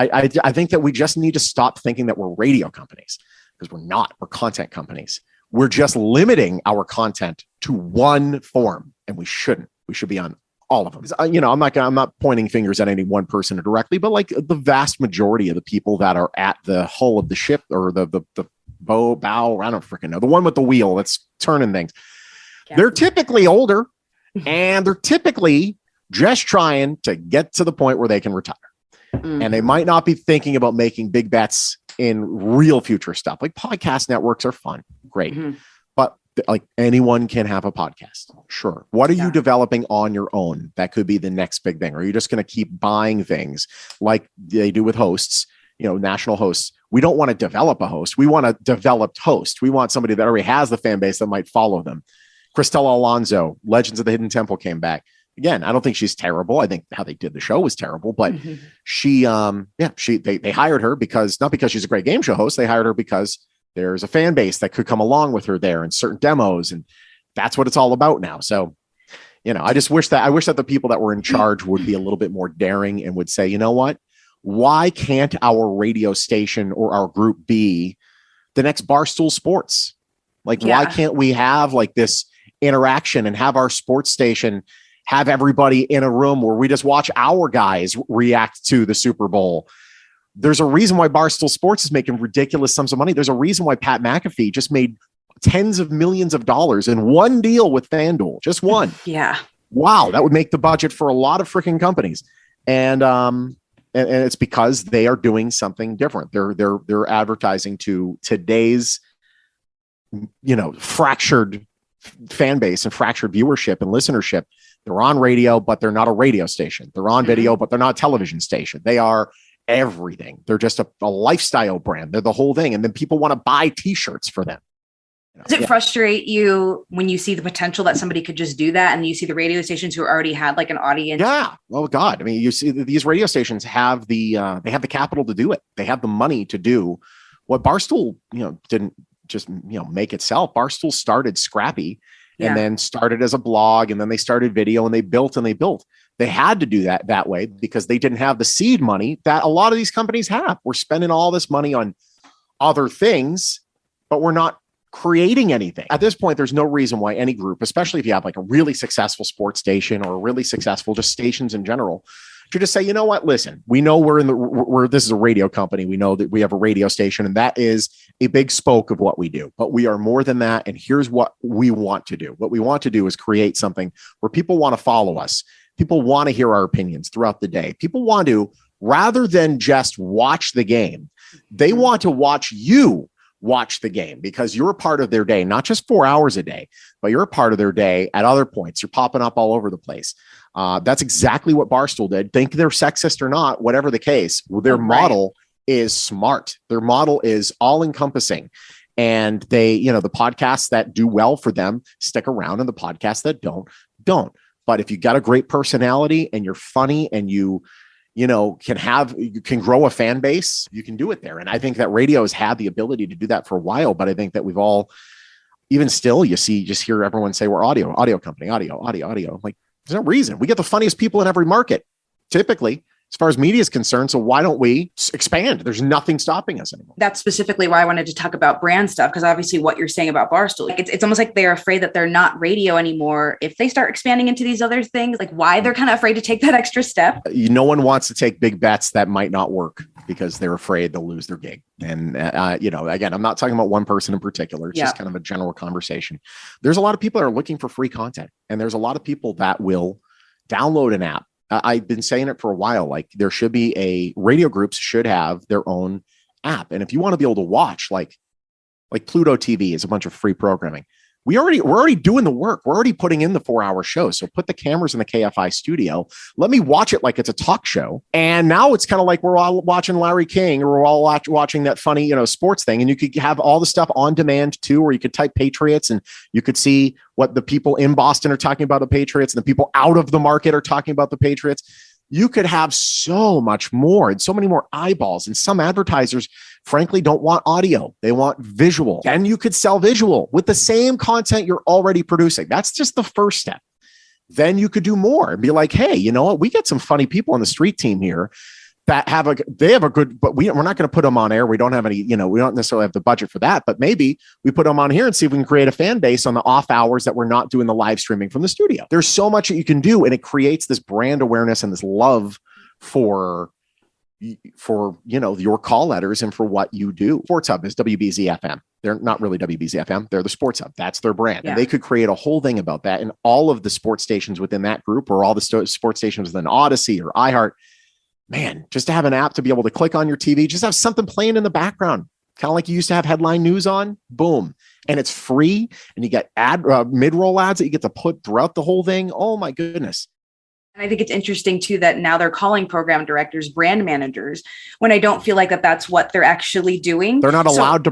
I think that we just need to stop thinking that we're radio companies, because we're not. We're content companies. We're just limiting our content to one form, and we shouldn't. We should be on all of them. I'm not pointing fingers at any one person directly, but like the vast majority of the people that are at the hull of the ship, or the bow, I don't freaking know, the one with the wheel that's turning things. Yeah. They're typically older, and they're typically just trying to get to the point where they can retire. Mm-hmm. And they might not be thinking about making big bets in real future stuff. Like podcast networks are fun. Great. Mm-hmm. But like anyone can have a podcast. Sure. What are you developing on your own? That could be the next big thing. Or are you just going to keep buying things like they do with hosts, national hosts? We don't want to develop a host. We want a developed host. We want somebody that already has the fan base that might follow them. Cristela Alonso, Legends of the Hidden Temple, came back. Again, I don't think she's terrible. I think how they did the show was terrible, but they hired her not because she's a great game show host. They hired her because there's a fan base that could come along with her there in certain demos. And that's what it's all about now. So, I wish that the people that were in charge would be a little bit more daring and would say, you know what, why can't our radio station or our group be the next Barstool Sports? Like, why can't we have like this interaction and have our sports station have everybody in a room where we just watch our guys react to the Super Bowl? There's a reason why Barstool Sports is making ridiculous sums of money. There's a reason why Pat McAfee just made tens of millions of dollars in one deal with FanDuel, just one. Yeah. Wow. That would make the budget for a lot of freaking companies. And it's because they are doing something different. They're advertising to today's, fractured fan base and fractured viewership and listenership. They're on radio, but they're not a radio station. They're on video, but they're not a television station. They are everything. They're just a lifestyle brand. They're the whole thing. And then people want to buy t-shirts for them. Does it frustrate you when you see the potential that somebody could just do that, and you see the radio stations who already had like an audience? Yeah. Oh God. I mean, you see these radio stations have they have the capital to do it. They have the money to do what Barstool, didn't just, make itself. Barstool started scrappy and then started as a blog, and then they started video, and they built. They had to do that way because they didn't have the seed money that a lot of these companies have. We're spending all this money on other things, but we're not creating anything. At this point, there's no reason why any group, especially if you have like a really successful sports station or a really successful just stations in general, to just say, you know what, listen, we know this is a radio company. We know that we have a radio station, and that is a big spoke of what we do, but we are more than that. And here's what we want to do. What we want to do is create something where people want to follow us. People want to hear our opinions throughout the day. People want to, rather than just watch the game, they want to watch you watch the game, because you're a part of their day, not just 4 hours a day, but you're a part of their day at other points. You're popping up all over the place. That's exactly what Barstool did. Think they're sexist or not, whatever the case, their model is smart. Their model is all encompassing. And they, the podcasts that do well for them stick around, and the podcasts that don't. But if you got a great personality and you're funny and you can grow a fan base, you can do it there. And I think that radio has had the ability to do that for a while, but I think that we've all, even still, just hear everyone say we're audio company, audio. Like, there's no reason. We get the funniest people in every market, typically, as far as media is concerned. So why don't we expand? There's nothing stopping us anymore. That's specifically why I wanted to talk about brand stuff, because obviously what you're saying about Barstool, it's almost like they're afraid that they're not radio anymore. If they start expanding into these other things, like why they're kind of afraid to take that extra step. No one wants to take big bets that might not work because they're afraid they'll lose their gig. And, again, I'm not talking about one person in particular. It's just kind of a general conversation. There's a lot of people that are looking for free content, and there's a lot of people that will download an app. I've been saying it for a while. Like, there should be radio groups should have their own app. And if you want to be able to watch, like Pluto TV is a bunch of free programming. We're already doing the work. We're already putting in the 4-hour show. So put the cameras in the KFI studio. Let me watch it like it's a talk show. And now it's kind of like we're all watching Larry King, or we're all watching that funny, sports thing. And you could have all the stuff on demand too, or you could type Patriots and you could see what the people in Boston are talking about the Patriots, and the people out of the market are talking about the Patriots. You could have so much more and so many more eyeballs. And some advertisers, frankly, don't want audio. They want visual. And you could sell visual with the same content you're already producing. That's just the first step. Then you could do more and be like, hey, you know what? We get some funny people on the street team here they have a good, but we're not going to put them on air. We don't have any, we don't necessarily have the budget for that, but maybe we put them on here and see if we can create a fan base on the off hours that we're not doing the live streaming from the studio. There's so much that you can do, and it creates this brand awareness and this love for your call letters and for what you do. Sports Hub is WBZ FM. They're not really WBZ FM. They're the Sports Hub. That's their brand. Yeah. And they could create a whole thing about that. And all of the sports stations within that group, or all the sports stations within Odyssey or iHeart, man, just to have an app to be able to click on your TV, just have something playing in the background, kind of like you used to have headline news on, boom. And it's free. And you get mid-roll ads that you get to put throughout the whole thing. Oh my goodness. And I think it's interesting too, that now they're calling program directors brand managers, when I don't feel like that's what they're actually doing. They're not allowed to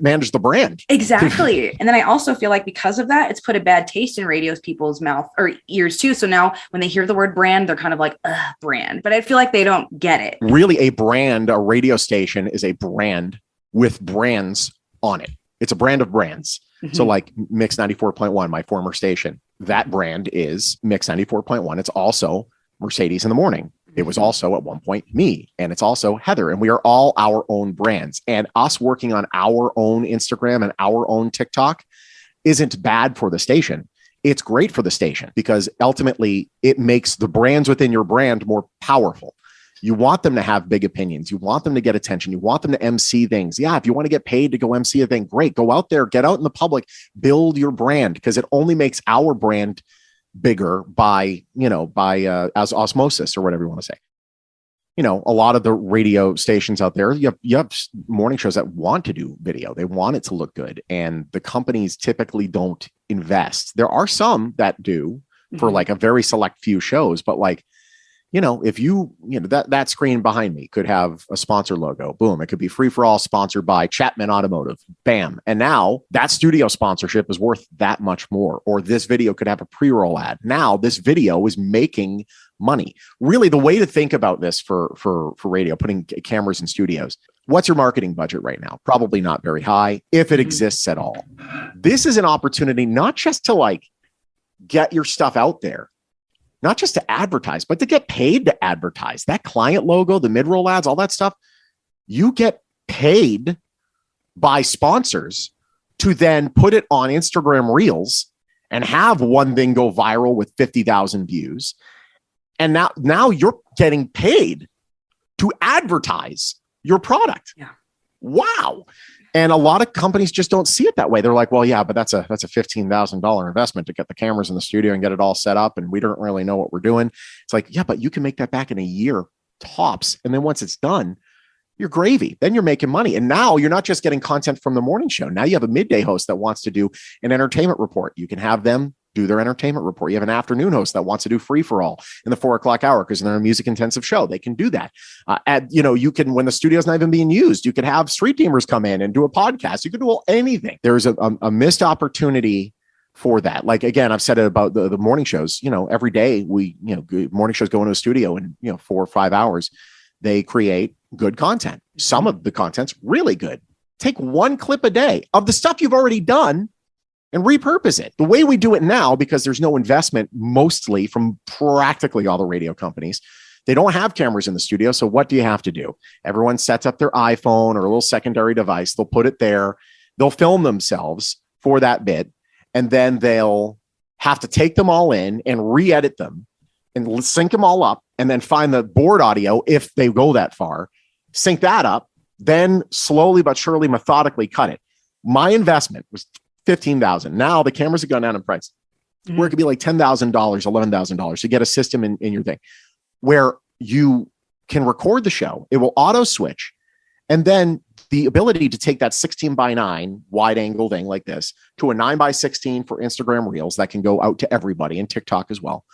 manage the brand. Exactly. And then I also feel like because of that, it's put a bad taste in radio's people's mouth or ears too. So now when they hear the word brand, they're kind of like, brand. But I feel like they don't get it. Really, a radio station is a brand with brands on it. It's a brand of brands. Mm-hmm. So like Mix 94.1, my former station, that brand is Mix 94.1. It's also Mercedes in the Morning. It was also at one point me, and it's also Heather, and we are all our own brands. And us working on our own Instagram and our own TikTok isn't bad for the station. It's great for the station because ultimately it makes the brands within your brand more powerful. You want them to have big opinions. You want them to get attention. You want them to MC things. Yeah, if you want to get paid to go MC a thing, great. Go out there, get out in the public, build your brand, because it only makes our brand bigger by as osmosis, or whatever you want to say. A lot of the radio stations out there, you have morning shows that want to do video. They want it to look good. And the companies typically don't invest. There are some that do for like a very select few shows, but like, if that screen behind me could have a sponsor logo, boom, it could be Free for All sponsored by Chapman Automotive, bam. And now that studio sponsorship is worth that much more. Or this video could have a pre-roll ad. Now this video is making money. Really, the way to think about this for radio, putting cameras in studios, what's your marketing budget right now? Probably not very high, if it exists at all. This is an opportunity not just to like get your stuff out there, not just to advertise, but to get paid to advertise. That client logo, the mid-roll ads, all that stuff, you get paid by sponsors to then put it on Instagram Reels and have one thing go viral with 50,000 views. And now you're getting paid to advertise your product. Yeah. Wow. And a lot of companies just don't see it that way. They're like, well, yeah, but that's a $15,000 investment to get the cameras in the studio and get it all set up. And we don't really know what we're doing. It's like, yeah, but you can make that back in a year tops. And then once it's done, you're gravy. Then you're making money. And now you're not just getting content from the morning show. Now you have a midday host that wants to do an entertainment report. You can have them do their entertainment report. You have an afternoon host that wants to do free for all in the 4:00 hour because they're a music intensive show. They can do that. You can, when the studio's not even being used, you could have street teamers come in and do a podcast. You could do anything. There's a missed opportunity for that. Like, again, I've said it about the morning shows, every day morning shows go into a studio and, 4 or 5 hours, they create good content. Some of the content's really good. Take one clip a day of the stuff you've already done and repurpose it. The way we do it now, because there's no investment mostly from practically all the radio companies, they don't have cameras in the studio. So what do you have to do? Everyone sets up their iPhone or a little secondary device. They'll put it there. They'll film themselves for that bit. And then they'll have to take them all in and re-edit them and sync them all up, and then find the board audio if they go that far, sync that up, then slowly but surely, methodically cut it. My investment was $15,000. Now the cameras have gone down in price, where it could be like $10,000, $11,000 to get a system in your thing where you can record the show. It will auto switch. And then the ability to take that 16:9 wide angle thing like this to a 9:16 for Instagram Reels that can go out to everybody, and TikTok as well.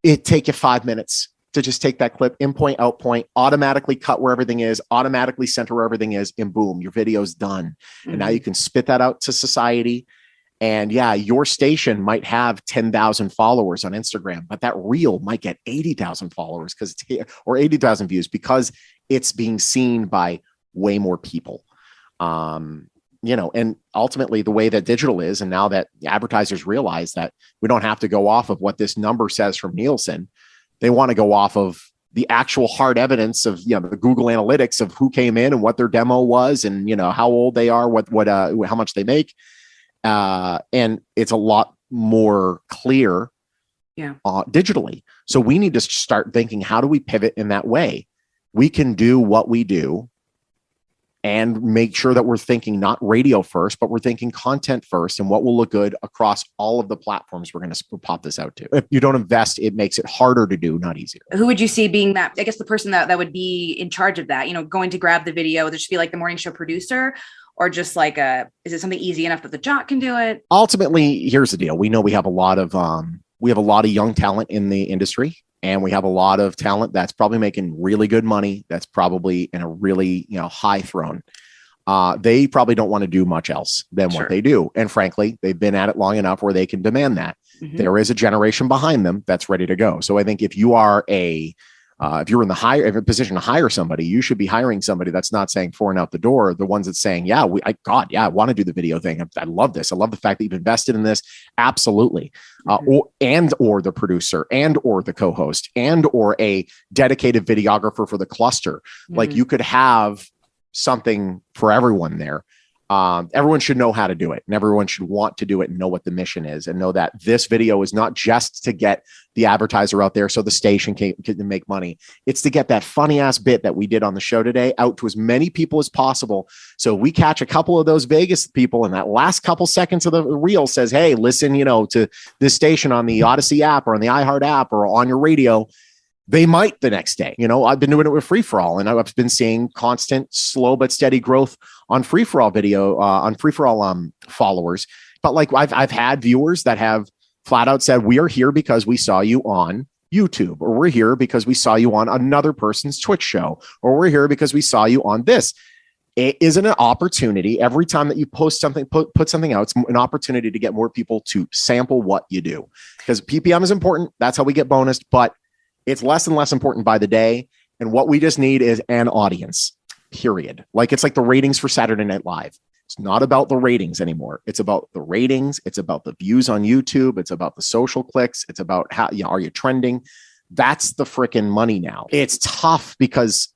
It take you 5 minutes to just take that clip, in point, out point, automatically cut where everything is, automatically center where everything is, and boom, your video's done. And now you can spit that out to society. And yeah, your station might have 10,000 followers on Instagram, but that reel might get 80,000 followers or 80,000 views because it's being seen by way more people. And ultimately the way that digital is, and now that advertisers realize that we don't have to go off of what this number says from Nielsen, they want to go off of the actual hard evidence of, you know, the Google Analytics of who came in and what their demo was, and, you know, how old they are, how much they make. And it's a lot more clear digitally. So we need to start thinking, how do we pivot in that way? We can do what we do and make sure that we're thinking not radio first, but we're thinking content first and what will look good across all of the platforms we're going to pop this out to. If you don't invest, it makes it harder to do, not easier. Who would you see being that, I guess, the person that would be in charge of that, you know, going to grab the video? Would it just be like the morning show producer, or just like is it something easy enough that the jock can do it? Ultimately, here's the deal. We know we have a lot of young talent in the industry. And we have a lot of talent that's probably making really good money. That's probably in a really, you know, high throne. They probably don't want to do much else than what they do. And frankly, they've been at it long enough where they can demand that. Mm-hmm. There is a generation behind them that's ready to go. So I think if you are if you're in a position to hire somebody, you should be hiring somebody that's not saying foreign out the door. The ones that's saying, I want to do the video thing. I love this. I love the fact that you've invested in this. Absolutely. Or the producer or the co-host or a dedicated videographer for the cluster. Mm-hmm. Like, you could have something for everyone there. Everyone should know how to do it, and everyone should want to do it and know what the mission is, and know that this video is not just to get the advertiser out there so the station can make money. It's to get that funny ass bit that we did on the show today out to as many people as possible. So we catch a couple of those Vegas people, and that last couple seconds of the reel says, hey, listen, you know, to this station on the Odyssey app or on the iHeart app or on your radio. They might the next day. You know, I've been doing it with Free For All, and I've been seeing constant, slow but steady growth on Free For All video, on Free For All followers. But like, I've had viewers that have flat out said, we are here because we saw you on YouTube, or we're here because we saw you on another person's Twitch show, or we're here because we saw you on this. It isn't an opportunity. Every time that you post something, put something out, it's an opportunity to get more people to sample what you do, because PPM is important. That's how we get bonused, but it's less and less important by the day. And what we just need is an audience, period. Like, it's like the ratings for Saturday Night Live. It's not about the ratings anymore. It's about the ratings. It's about the views on YouTube. It's about the social clicks. It's about how, you know, are you trending? That's the freaking money now. It's tough because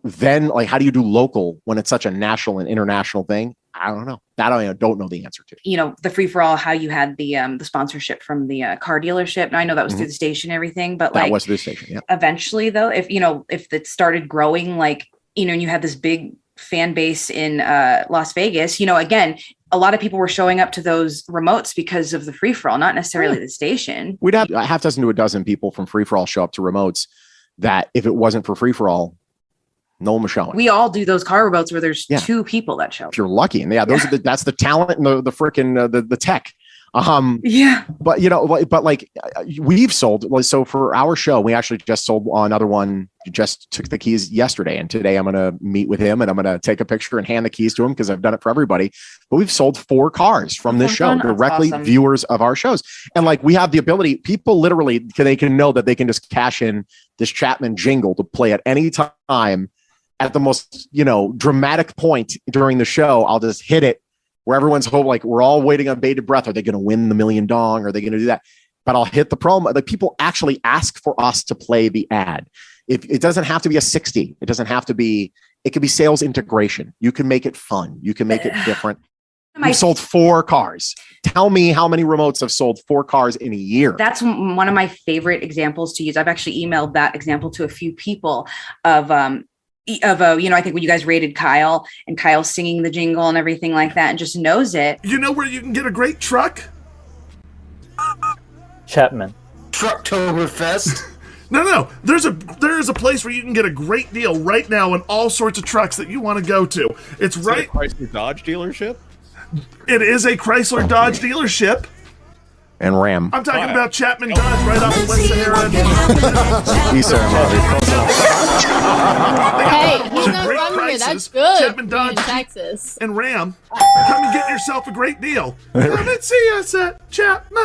then, like, how do you do local when it's such a national and international thing? I don't know. That I don't know the answer to. You know, the Free For All, how you had the sponsorship from the car dealership. And I know that was through the station and everything, but that was through the station. Yeah. Eventually, though, if it started growing, like, you know, and you had this big fan base in Las Vegas, you know, again, a lot of people were showing up to those remotes because of the Free For All, not necessarily the station. We'd have a half dozen to a dozen people from Free For All show up to remotes that, if it wasn't for Free For All, no one was showing. We all do those car remotes where there's two people that show. If you're lucky, and that's the talent and the freaking the tech. But you know, but like, we've sold. So for our show, we actually just sold another one. Just took the keys yesterday, and today I'm going to meet with him and I'm going to take a picture and hand the keys to him, because I've done it for everybody. But we've sold 4 cars from this show, directly viewers of our shows. And like, we have the ability, people literally, they can know that they can just cash in this Chapman jingle to play at any time. At the most, you know, dramatic point during the show, I'll just hit it where everyone's hoping, like, we're all waiting on bated breath. Are they going to win the $1 million dong? Are they going to do that? But I'll hit the promo. Like, people actually ask for us to play the ad. If it doesn't have to be a 60, it doesn't have to be, it could be sales integration. You can make it fun. You can make it different. We've sold 4 cars. Tell me how many remotes have sold 4 cars in a year. That's one of my favorite examples to use. I've actually emailed that example to a few people of you know, I think when you guys rated Kyle, and Kyle singing the jingle and everything like that, and just knows it. You know where you can get a great truck? Chapman. Trucktoberfest. No. There's a place where you can get a great deal right now on all sorts of trucks that you want to go to. It's is right. It a Chrysler Dodge dealership? It is a Chrysler Dodge dealership. And Ram. I'm talking about Chapman Dodge right off of West Sahara. Hey, he's not from here. That's good. Chapman Dodge, Texas. and Ram. Come and get yourself a great deal. Come and see us at Chapman.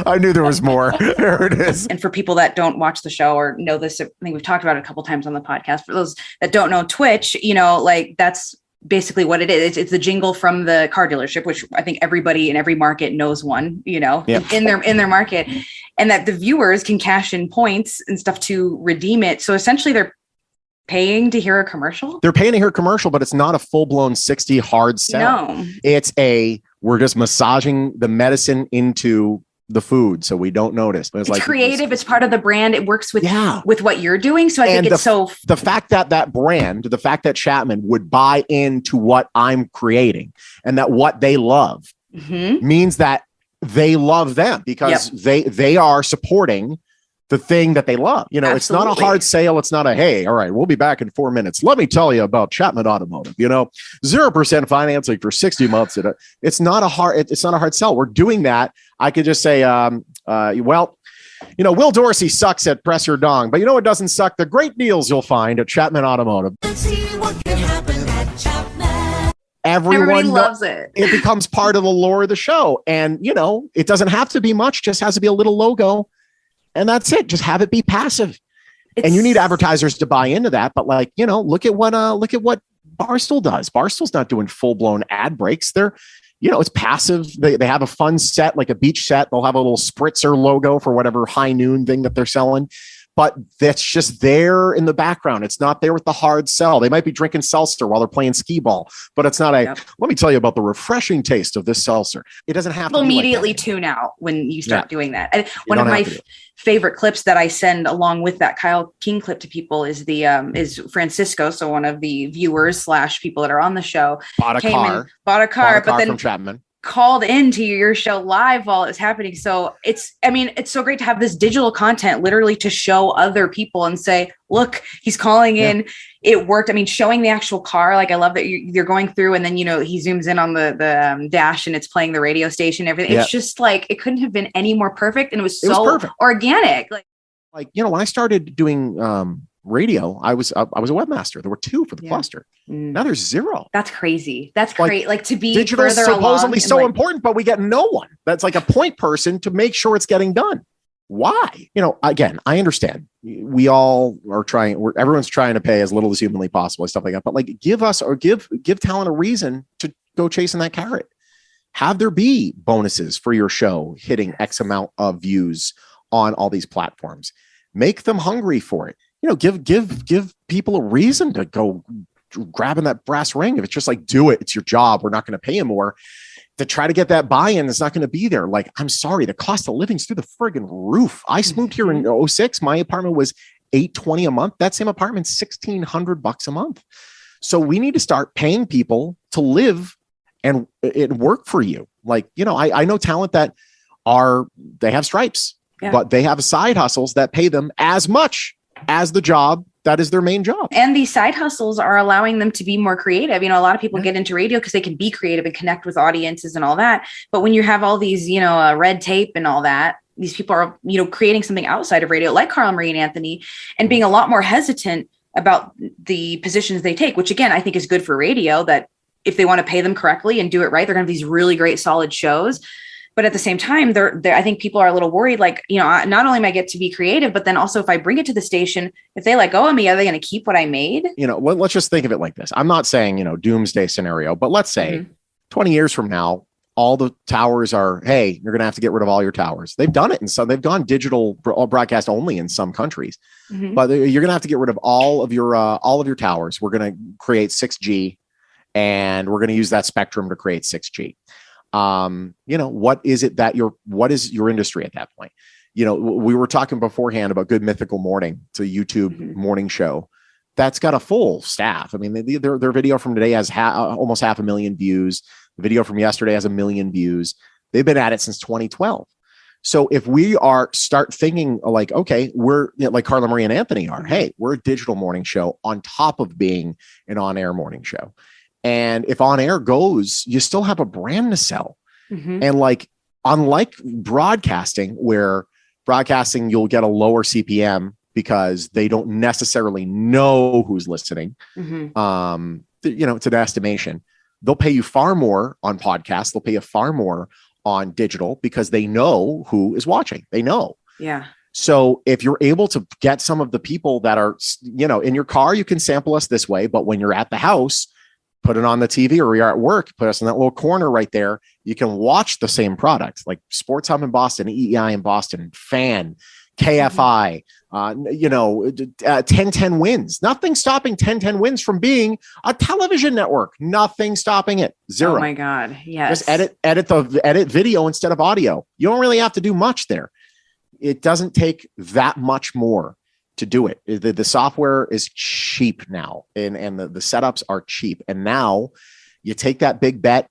I knew there was more. There it is. And for people that don't watch the show or know this, I think we've talked about it a couple times on the podcast. For those that don't know Twitch, you know, like, that's basically what it is. It's the jingle from the car dealership, which I think everybody in every market knows one, you know, in their market. and that the viewers can cash in points and stuff to redeem it. So essentially they're paying to hear a commercial. They're paying to hear a commercial, but it's not a full-blown 60 hard sell. No. It's we're just massaging the medicine into the food so we don't notice. But it's creative. It's part of the brand. It works with what you're doing. So I think it's the fact that brand, the fact that Chapman would buy into what I'm creating and that what they love means that they love them because they are supporting the thing that they love. You know, It's not a hard sale. It's not a, hey, all right, we'll be back in 4 minutes. Let me tell you about Chapman Automotive, 0% financing for 60 months. It's not a hard sell. We're doing that. I could just say, Will Dorsey sucks at press your dong, but it doesn't suck? The great deals you'll find at Chapman Automotive. Let's see what can happen at Chapman. Everybody loves it. It becomes part of the lore of the show. And, it doesn't have to be much, just has to be a little logo. And that's it. Just have it be passive. And you need advertisers to buy into that. But look at what Barstool does. Barstool's not doing full-blown ad breaks. They're, it's passive. They have a fun set, like a beach set. They'll have a little spritzer logo for whatever high noon thing that they're selling. But that's just there in the background. It's not there with the hard sell. They might be drinking seltzer while they're playing skee ball, but it's not let me tell you about the refreshing taste of this seltzer. It doesn't have to immediately tune out when you start doing that. And one of my favorite clips that I send along with that Kyle King clip to people is is Francisco. So one of the viewers / people that are on the show bought a car, but then from Chapman. Called into your show live while it's happening. So it's so great to have this digital content literally to show other people and say, look, he's calling in. It worked. I mean, showing the actual car. Like, I love that you're going through and then, he zooms in on the dash and it's playing the radio station, everything. It's just like, it couldn't have been any more perfect. And it was perfect. Organic. When I started doing, radio, I was a webmaster. There were 2 for the cluster. Now there's 0. That's crazy. That's great. Like to be digital supposedly so important, but we get no one. That's like a point person to make sure it's getting done. Why? Again, I understand. We all are trying. Everyone's trying to pay as little as humanly possible and stuff like that. But give us or give talent a reason to go chasing that carrot. Have there be bonuses for your show hitting X amount of views on all these platforms. Make them hungry for it. Give people a reason to go grabbing that brass ring. If it's just like, do it, it's your job, we're not going to pay you more. To try to get that buy-in, it's not going to be there. Like, I'm sorry, the cost of living's through the friggin' roof. I moved here in 2006. My apartment was $820 a month. That same apartment, $1,600 a month. So we need to start paying people to live and it work for you. Like, I know talent that they have stripes, but they have side hustles that pay them as much as the job that is their main job. And these side hustles are allowing them to be more creative. A lot of people get into radio because they can be creative and connect with audiences and all that. But when you have all these, red tape and all that, these people are, creating something outside of radio, like Carl, Marie, and Anthony, and being a lot more hesitant about the positions they take, which again, I think is good for radio, that if they want to pay them correctly and do it right, they're going to have these really great, solid shows. But at the same time, I think people are a little worried, like, not only am I get to be creative, but then also if I bring it to the station, if they let go of me, are they going to keep what I made? Let's just think of it like this. I'm not saying, doomsday scenario, but let's say 20 years from now, all the towers are, hey, you're going to have to get rid of all your towers. They've done it. And so they've gone digital broadcast only in some countries, but you're going to have to get rid of all of your towers. We're going to create 6G and we're going to use that spectrum to create 6G. What is your industry at that point? We were talking beforehand about Good Mythical Morning. It's a YouTube morning show that's got a full staff. I mean, their video from today has almost 500,000 views. The video from yesterday has 1 million views. They've been at it since 2012. So if we start thinking like, okay, we're like Carla, Marie, and Anthony are, hey, we're a digital morning show on top of being an on-air morning show. And if on air goes, you still have a brand to sell. And unlike broadcasting, where broadcasting, you'll get a lower CPM because they don't necessarily know who's listening. It's an estimation. They'll pay you far more on podcasts. They'll pay you far more on digital because they know who is watching. They know. Yeah. So if you're able to get some of the people that are, in your car, you can sample us this way. But when you're at the house, put it on the TV, or you're at work, put us in that little corner right there. You can watch the same product, like Sports Hub in Boston, EEI in Boston, Fan, KFI, 1010 Wins. Nothing stopping 1010 Wins from being a television network. Nothing stopping it. Zero. Oh my God. Yes. Just edit video instead of audio. You don't really have to do much there. It doesn't take that much more to do it. The software is cheap now, and the setups are cheap. And now you take that big bet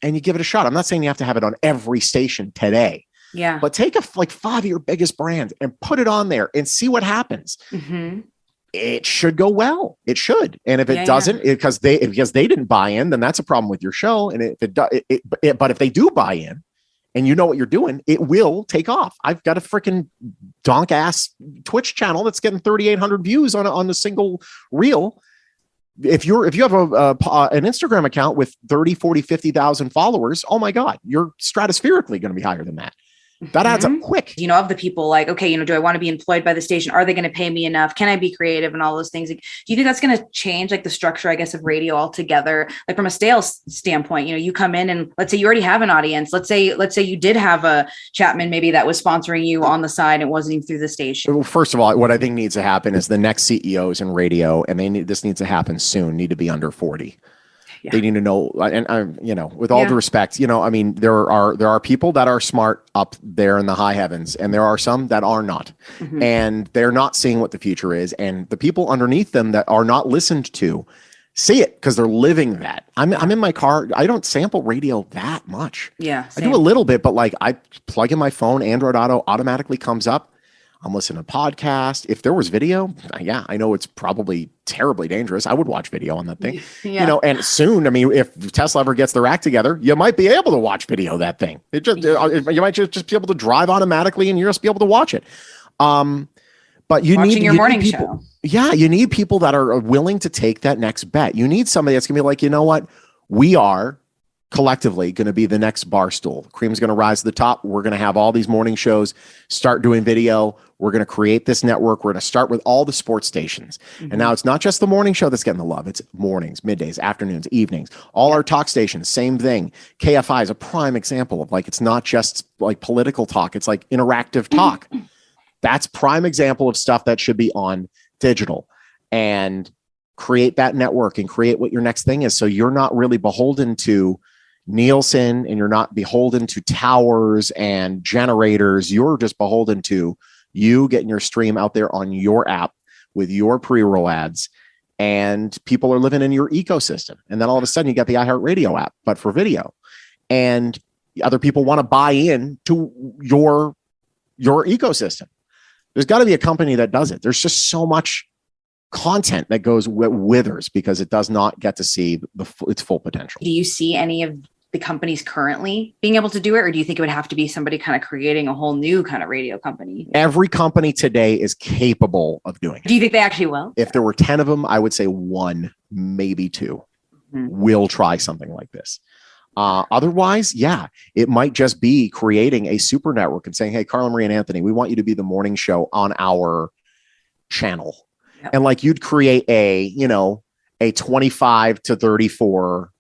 and you give it a shot. I'm not saying you have to have it on every station today. Yeah. But take like 5 of your biggest brands and put it on there and see what happens. Mm-hmm. It should go well. It should. And if it doesn't, because they didn't buy in, then that's a problem with your show. And but if they do buy in and you know what you're doing, it will take off. I've got a freaking donk ass Twitch channel that's getting 3,800 views on a single reel. If you have an Instagram account with 30, 40, 50,000 followers, oh my God, you're stratospherically going to be higher than that. That adds up quick. Of the people like, okay, do I want to be employed by the station? Are they going to pay me enough? Can I be creative and all those things? Like, do you think that's going to change like the structure, I guess, of radio altogether? Like from a sales standpoint, you come in and let's say you already have an audience. Let's say you did have a Chapman maybe that was sponsoring you on the side. It wasn't even through the station. Well, first of all, what I think needs to happen is the next CEOs in radio, and this needs to happen soon, need to be under 40. Yeah. They need to know, and with all due respect, there are people that are smart up there in the high heavens, and there are some that are not, and they're not seeing what the future is, and the people underneath them that are not listened to see it because they're living that. I'm in my car. I don't sample radio that much. Yeah, same. I do a little bit, but like I plug in my phone, Android Auto automatically comes up. I'm listening to podcasts. If there was video, I know it's probably terribly dangerous. I would watch video on that thing, and soon, if Tesla ever gets their act together, you might be able to watch video of that thing. You might just be able to drive automatically and you'll just be able to watch it. But you need your morning people. Yeah. You need people that are willing to take that next bet. You need somebody that's gonna be like, you know what? We are collectively going to be the next Barstool. Cream's going to rise to the top. We're going to have all these morning shows, start doing video. We're going to create this network. We're going to start with all the sports stations. And now it's not just the morning show that's getting the love. It's mornings, middays, afternoons, evenings, all our talk stations, same thing. KFI is a prime example of it's not just like political talk. It's like interactive talk. That's prime example of stuff that should be on digital, and create that network and create what your next thing is. So you're not really beholden to Nielsen, and you're not beholden to towers and generators. You're just beholden to you getting your stream out there on your app with your pre-roll ads, and people are living in your ecosystem. And then all of a sudden you got the iHeartRadio app, but for video, and other people want to buy in to your ecosystem. There's got to be a company that does it. There's just so much content that goes withers because it does not get to see its full potential. Do you see any of the companies currently being able to do it, or do you think it would have to be somebody kind of creating a whole new kind of radio company? Every company today is capable of doing it. Do you think they actually will? If there were 10 of them, I would say 1, maybe 2 will try something like this. Otherwise, it might just be creating a super network and saying, hey, Carla Marie and Anthony, we want you to be the morning show on our channel. Yep. And like you'd create a 25 to 34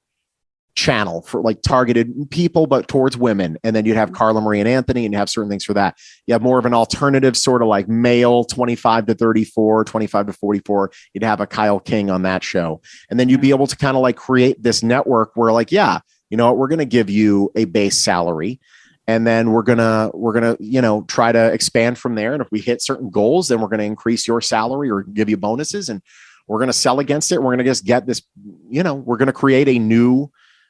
channel for like targeted people, but towards women. And then you'd have Carla Marie and Anthony, and you have certain things for that. You have more of an alternative sort of like male 25 to 34, 25 to 44. You'd have a Kyle King on that show. And then you'd be able to kind of like create this network where like, you know what, we're going to give you a base salary. And then we're gonna try to expand from there. And if we hit certain goals, then we're going to increase your salary or give you bonuses, and we're going to sell against it. We're going to just get this, we're going to create a new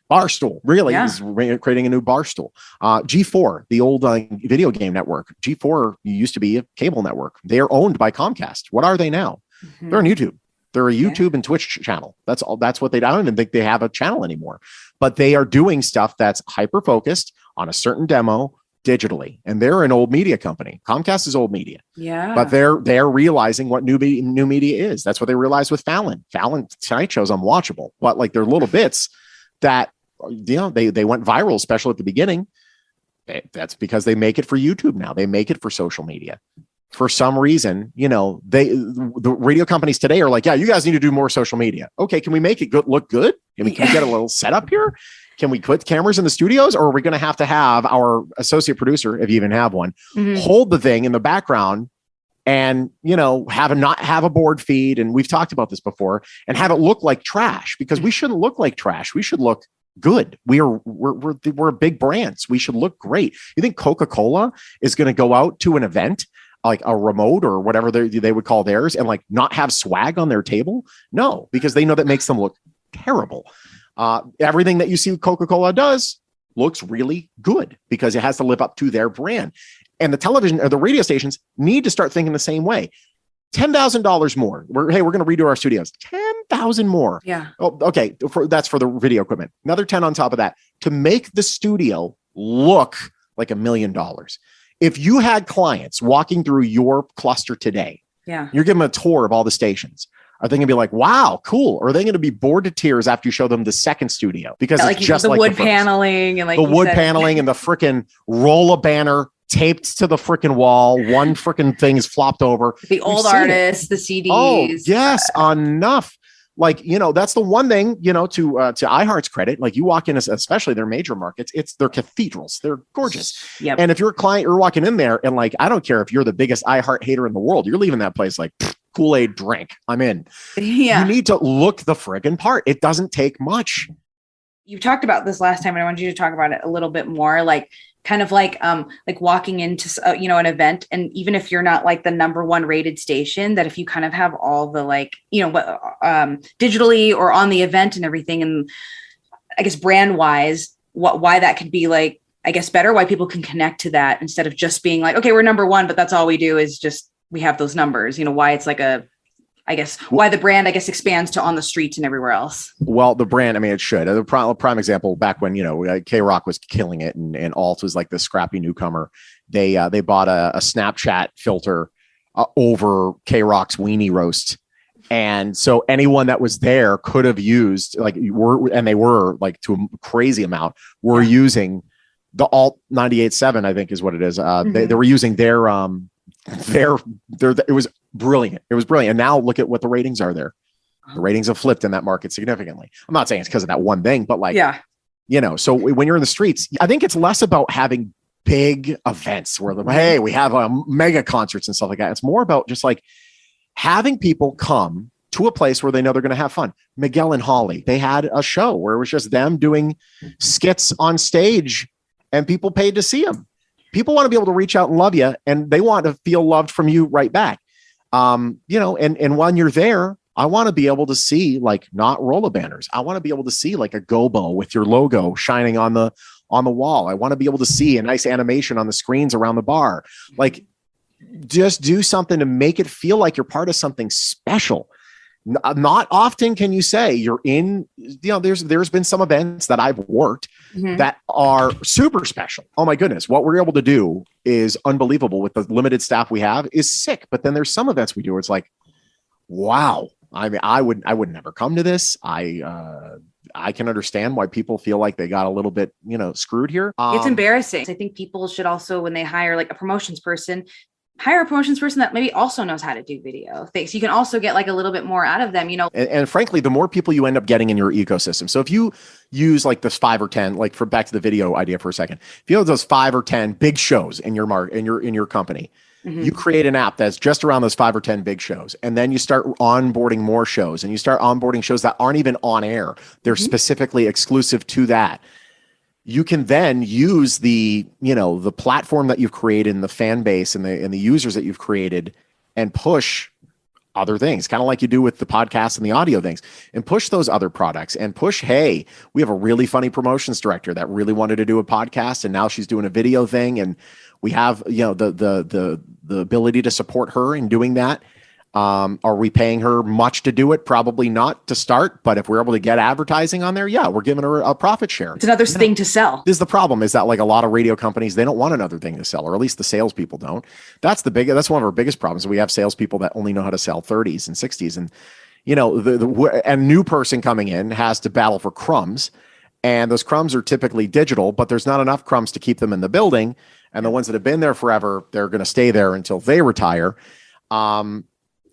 Barstool. Really, is creating a new Barstool. G4, the old video game network. G4 used to be a cable network. They are owned by Comcast. What are they now? They're on YouTube. They're a YouTube and Twitch channel. That's all. That's what I don't even think they have a channel anymore. But they are doing stuff that's hyper focused on a certain demo digitally, and they're an old media company. Comcast is old media, but they're realizing what new media is. That's what they realized with Fallon. Fallon Tonight Show's unwatchable, but like they're little bits that they went viral, especially at the beginning. That's because they make it for YouTube now. They make it for social media. for some reason, the radio companies today are like, yeah, you guys need to do more social media. Okay, can we make it look good? Can we get a little setup here? Can we put cameras in the studios, or are we going to have our associate producer, if you even have one, hold the thing in the background and, not have a board feed? And we've talked about this before, and have it look like trash, because we shouldn't look like trash. We should look good. We're big brands. We should look great. You think Coca-Cola is going to go out to an event like a remote or whatever they would call theirs and like not have swag on their table? No, because they know that makes them look terrible. Everything that you see Coca-Cola does looks really good because it has to live up to their brand. And the television or the radio stations need to start thinking the same way. $10,000 more. We're going to redo our studios. 10,000 more. Yeah. Oh, okay. That's for the video equipment. Another 10 on top of that to make the studio look like $1 million. If you had clients walking through your cluster today, you're giving them a tour of all the stations. Are they going to be like, wow, cool? Or are they going to be bored to tears after you show them the second studio? Because it's just like wood paneling and like the wood paneling and the freaking roll of banner taped to the freaking wall. One freaking thing is flopped over. The old artists, the CDs. Oh, yes, enough. Like, that's the one thing, to iHeart's credit, like you walk in, especially their major markets, they're cathedrals. They're gorgeous. Yep. And if you're a client, you're walking in there and like, I don't care if you're the biggest iHeart hater in the world, you're leaving that place like Kool-Aid drink. I'm in. Yeah. You need to look the friggin' part. It doesn't take much. You talked about this last time, and I want you to talk about it a little bit more, like kind of like walking into, an event. And even if you're not like the number one rated station, that if you kind of have all the like, digitally or on the event and everything, and I guess brand wise, why that could be like, I guess better, why people can connect to that instead of just being like, okay, we're number one, but that's all we do is just, we have those numbers, why it's like why the brand, expands to on the streets and everywhere else. Well, the brand, it should. The prime example back when, K-Rock was killing it and Alt was like the scrappy newcomer. They bought a Snapchat filter over K-Rock's weenie roast. And so anyone that was there could have used they were like to a crazy amount, were using the Alt 98.7, I think is what it is. They were using their it was brilliant. It was brilliant. And now look at what the ratings are there. The ratings have flipped in that market significantly. I'm not saying it's because of that one thing, but so when you're in the streets, I think it's less about having big events where hey, we have mega concerts and stuff like that. It's more about just like having people come to a place where they know they're going to have fun. Miguel and Holly, they had a show where it was just them doing skits on stage and people paid to see them. People want to be able to reach out and love you, and they want to feel loved from you right back. And when you're there, I want to be able to see like not roller banners. I want to be able to see like a gobo with your logo shining on the wall. I want to be able to see a nice animation on the screens around the bar. Like, just do something to make it feel like you're part of something special. Not often can you say you're in, there's been some events that I've worked that are super special. Oh my goodness. What we're able to do is unbelievable with the limited staff we have is sick. But then there's some events we do where it's like, wow. I would never come to this. I can understand why people feel like they got a little bit, screwed here. It's embarrassing. I think people should also, when they hire like a promotions person, hire a promotions person that maybe also knows how to do video things. You can also get like a little bit more out of them, And frankly, the more people you end up getting in your ecosystem. So if you use like this 5 or 10, like for back to the video idea for a second, if you have those 5 or 10 big shows in your in your company, you create an app that's just around those 5 or 10 big shows. And then you start onboarding more shows, and you start onboarding shows that aren't even on air. They're specifically exclusive to that. You can then use the platform that you've created and the fan base and the users that you've created and push other things, kind of like you do with the podcast and the audio things, and push those other products and push, hey, we have a really funny promotions director that really wanted to do a podcast, and now she's doing a video thing. And we have, the ability to support her in doing that. Are we paying her much to do it? Probably not to start, but if we're able to get advertising on there, we're giving her a profit share. It's another thing to sell. This is the problem, is that like a lot of radio companies, they don't want another thing to sell, or at least the salespeople don't. That's one of our biggest problems. We have salespeople that only know how to sell 30s and 60s, and a new person coming in has to battle for crumbs. And those crumbs are typically digital, but there's not enough crumbs to keep them in the building. And the ones that have been there forever, they're going to stay there until they retire.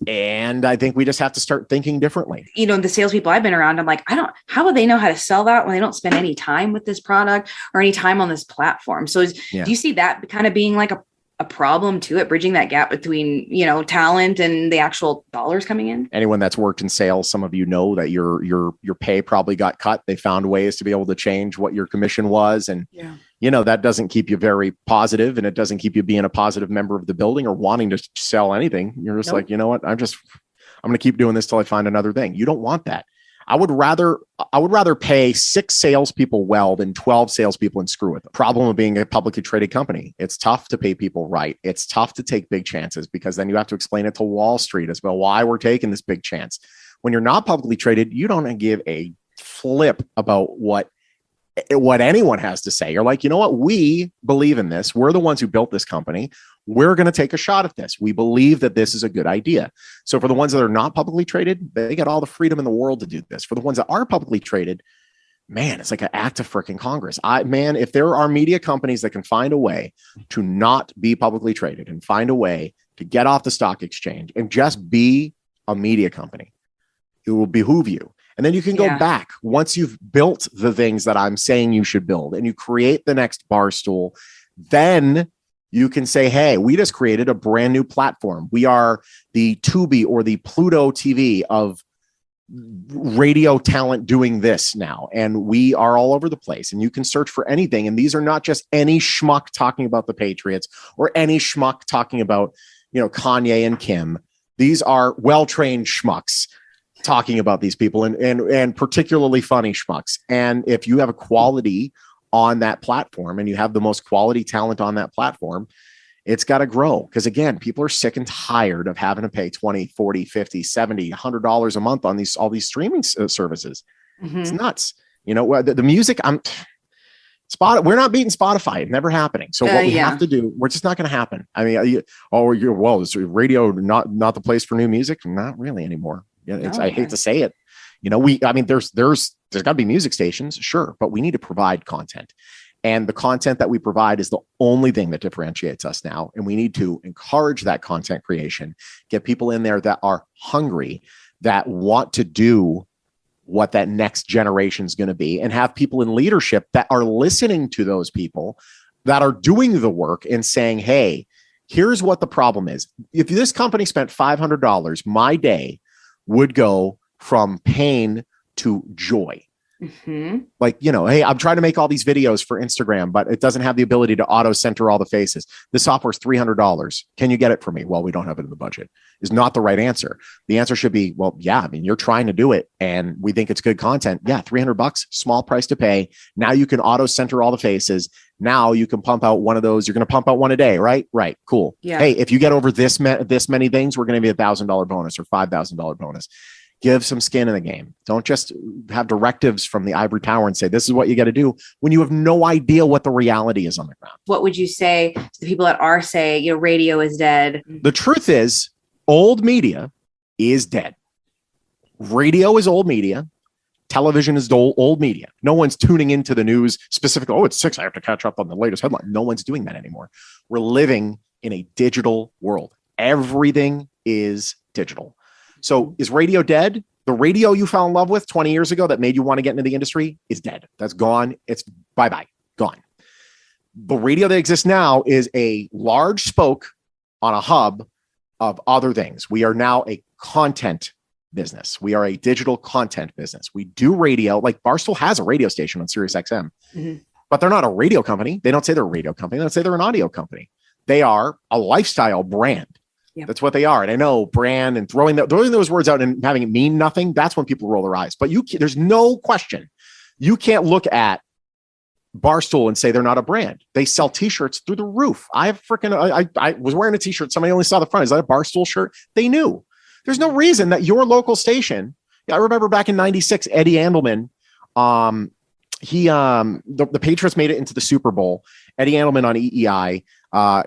And I think we just have to start thinking differently. You know, the salespeople I've been around, I'm like, how would they know how to sell that when they don't spend any time with this product or any time on this platform? So do you see that kind of being like a problem to it, bridging that gap between, you know, talent and the actual dollars coming in? Anyone that's worked in sales, some of you know that your pay probably got cut. They found ways to be able to change what your commission was. And, you know, that doesn't keep you very positive, and it doesn't keep you being a positive member of the building or wanting to sell anything. You're just like, you know what? I'm going to keep doing this till I find another thing. You don't want that. I would rather pay 6 salespeople well than 12 salespeople and screw with them. Problem of being a publicly traded company. It's tough to pay people right. It's tough to take big chances because then you have to explain it to Wall Street as well, why we're taking this big chance. When you're not publicly traded, you don't give a flip about what anyone has to say. You're like, you know what? We believe in this. We're the ones who built this company. We're going to take a shot at this. We believe that this is a good idea. So for the ones that are not publicly traded, they get all the freedom in the world to do this. For the ones that are publicly traded, man, it's like an act of freaking Congress. If there are media companies that can find a way to not be publicly traded and find a way to get off the stock exchange and just be a media company, it will behoove you. And then you can go back once you've built the things that I'm saying you should build and you create the next Barstool, then you can say, hey, we just created a brand new platform. We are the Tubi or the Pluto TV of radio talent doing this now. And we are all over the place and you can search for anything. And these are not just any schmuck talking about the Patriots or any schmuck talking about, you know, Kanye and Kim. These are well-trained schmucks talking about these people and particularly funny schmucks. And if you have a quality on that platform and you have the most quality talent on that platform, it's got to grow. Because again, people are sick and tired of having to pay $20, $40, $50, $70, $100 a month on all these streaming services. Mm-hmm. It's nuts. You know, the music, we're not beating Spotify. It's never happening. So what we have to do, we're just not going to happen. I mean, is radio not the place for new music? Not really anymore. I hate to say it. You know, there's got to be music stations, sure, but we need to provide content. And the content that we provide is the only thing that differentiates us now. And we need to encourage that content creation, get people in there that are hungry, that want to do what that next generation is going to be, and have people in leadership that are listening to those people that are doing the work and saying, hey, here's what the problem is. If this company spent $500, my day would go from pain to joy. Mm-hmm. Like, you know, hey, I'm trying to make all these videos for Instagram, but it doesn't have the ability to auto center all the faces. The software is $300. Can you get it for me? Well, we don't have it in the budget. Is not the right answer. The answer should be, well, yeah, I mean, you're trying to do it and we think it's good content. Yeah. $300, small price to pay. Now you can auto center all the faces. Now you can pump out one of those. You're going to pump out one a day, right? Right. Cool. Yeah. Hey, if you get over this many things, we're going to be $1,000 bonus or $5,000 bonus. Give some skin in the game. Don't just have directives from the ivory tower and say, this is what you got to do when you have no idea what the reality is on the ground. What would you say to the people that are saying, you know, radio is dead? The truth is old media is dead. Radio is old media. Television is old media. No one's tuning into the news specifically. Oh, it's 6. I have to catch up on the latest headline. No one's doing that anymore. We're living in a digital world. Everything is digital. So is radio dead? The radio you fell in love with 20 years ago that made you want to get into the industry is dead. That's gone. It's bye-bye, gone. The radio that exists now is a large spoke on a hub of other things. We are now a content business. We are a digital content business. We do radio, like Barstool has a radio station on Sirius XM, but they're not a radio company. They don't say they're a radio company. They don't say they're an audio company. They are a lifestyle brand. Yep. That's what they are. And I know brand and throwing those words out and having it mean nothing. That's when people roll their eyes. But there's no question. You can't look at Barstool and say they're not a brand. They sell t-shirts through the roof. I was wearing a t-shirt. Somebody only saw the front. Is that a Barstool shirt? They knew. There's no reason that your local station. I remember back in '96, Eddie Andelman, the Patriots made it into the Super Bowl. Eddie Andelman on EEI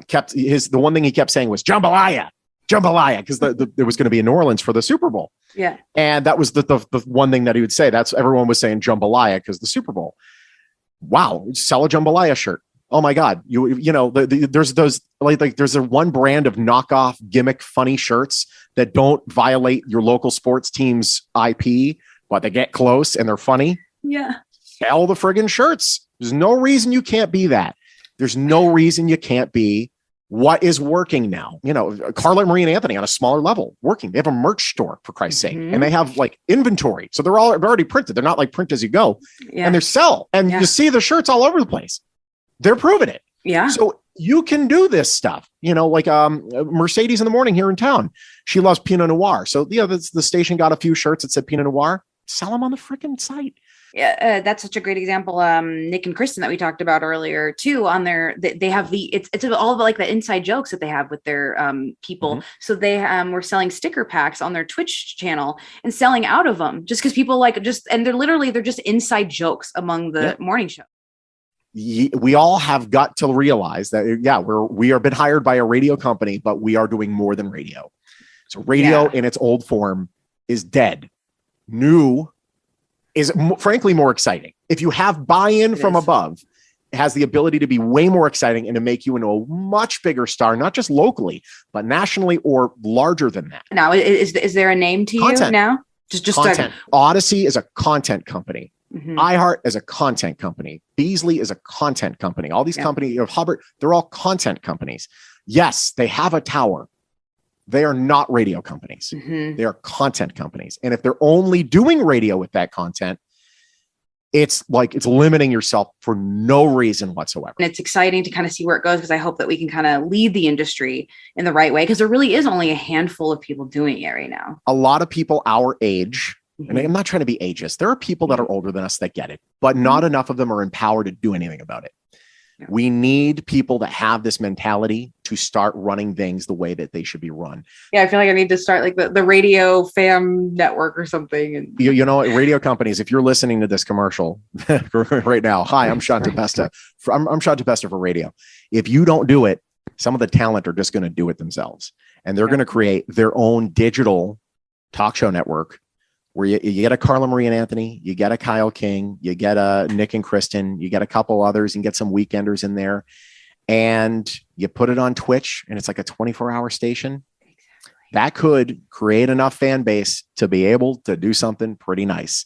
kept the one thing he kept saying was jambalaya, because there was going to be in New Orleans for the Super Bowl. Yeah. And that was the one thing that he would say. That's everyone was saying jambalaya because the Super Bowl. Wow. Sell a jambalaya shirt. Oh my God. There's those like there's a one brand of knockoff gimmick funny shirts that don't violate your local sports team's IP, but they get close and they're funny. Yeah. Sell the friggin' shirts. There's no reason you can't be that. There's no reason you can't be what is working now. Carla Marie and Anthony on a smaller level working. They have a merch store, for Christ's sake, and they have like inventory. So they're already printed. They're not like print as you go, and they're sell. And you see the shirts all over the place. They're proving it. Yeah. So you can do this stuff, like Mercedes in the morning here in town. She loves Pinot Noir. So, the station got a few shirts that said Pinot Noir. Sell them on the freaking site. Yeah, that's such a great example. Nick and Kristin that we talked about earlier too. On their, they have it's all about like the inside jokes that they have with their people. Mm-hmm. So they were selling sticker packs on their Twitch channel and selling out of them just because people and they're just inside jokes among the morning show. We all have got to realize that we are been hired by a radio company, but we are doing more than radio. So radio in its old form is dead. New is frankly more exciting. If you have buy-in from above, it has the ability to be way more exciting and to make you into a much bigger star, not just locally, but nationally or larger than that. Now, is there a name to you now? Just content. Odyssey is a content company. Mm-hmm. iHeart is a content company. Beasley is a content company. All these companies, Hubbard, they're all content companies. Yes, they have a tower. They are not radio companies. Mm-hmm. They are content companies. And if they're only doing radio with that content, it's limiting yourself for no reason whatsoever. And it's exciting to kind of see where it goes, because I hope that we can kind of lead the industry in the right way, because there really is only a handful of people doing it right now. A lot of people our age, and I'm not trying to be ageist, there are people that are older than us that get it, but not enough of them are empowered to do anything about it. Yeah. We need people that have this mentality to start running things the way that they should be run. Yeah, I feel like I need to start like the radio fam network or something. And radio companies, if you're listening to this commercial right now, hi, I'm Shawn Tempesta. I'm Shawn Tempesta for radio. If you don't do it, some of the talent are just going to do it themselves. And they're going to create their own digital talk show network where you get a Carla Marie and Anthony, you get a Kyle King, you get a Nick and Kristin, you get a couple others and get some weekenders in there, and you put it on Twitch, and it's like a 24-hour station. Exactly. That could create enough fan base to be able to do something pretty nice.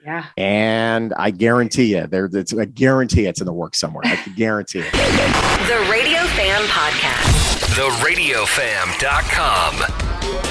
Yeah. And I guarantee you, it's in the works somewhere. I can guarantee it. The Radio Fam Podcast. TheRadioFam.com.